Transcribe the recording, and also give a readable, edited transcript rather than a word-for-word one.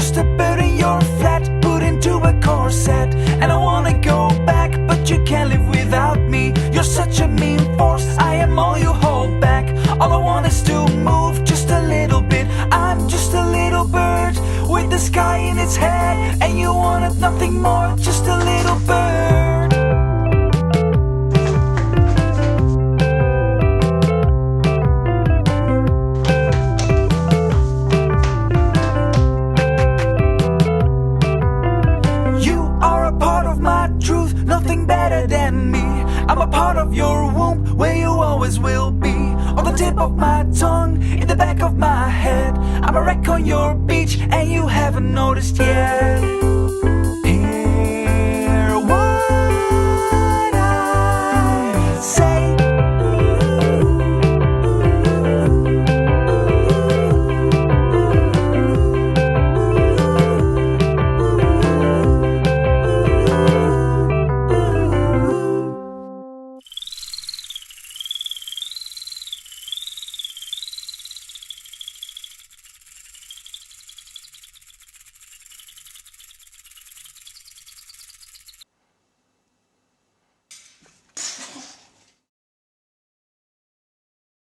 just a bird in your flat, put into a corset. And I wanna go back, but you can't live without me. You're such a mean force, I am all you hold back. All I want is to move just a little bit. I'm just a little bird with the sky in its head, and you wanted nothing more, just a little bird. You are a part of my truth, nothing better than me. I'm a part of your womb, where you always will be. On the tip of my tongue, in the back of my head. I'm a wreck on your beach, and you haven't noticed yet.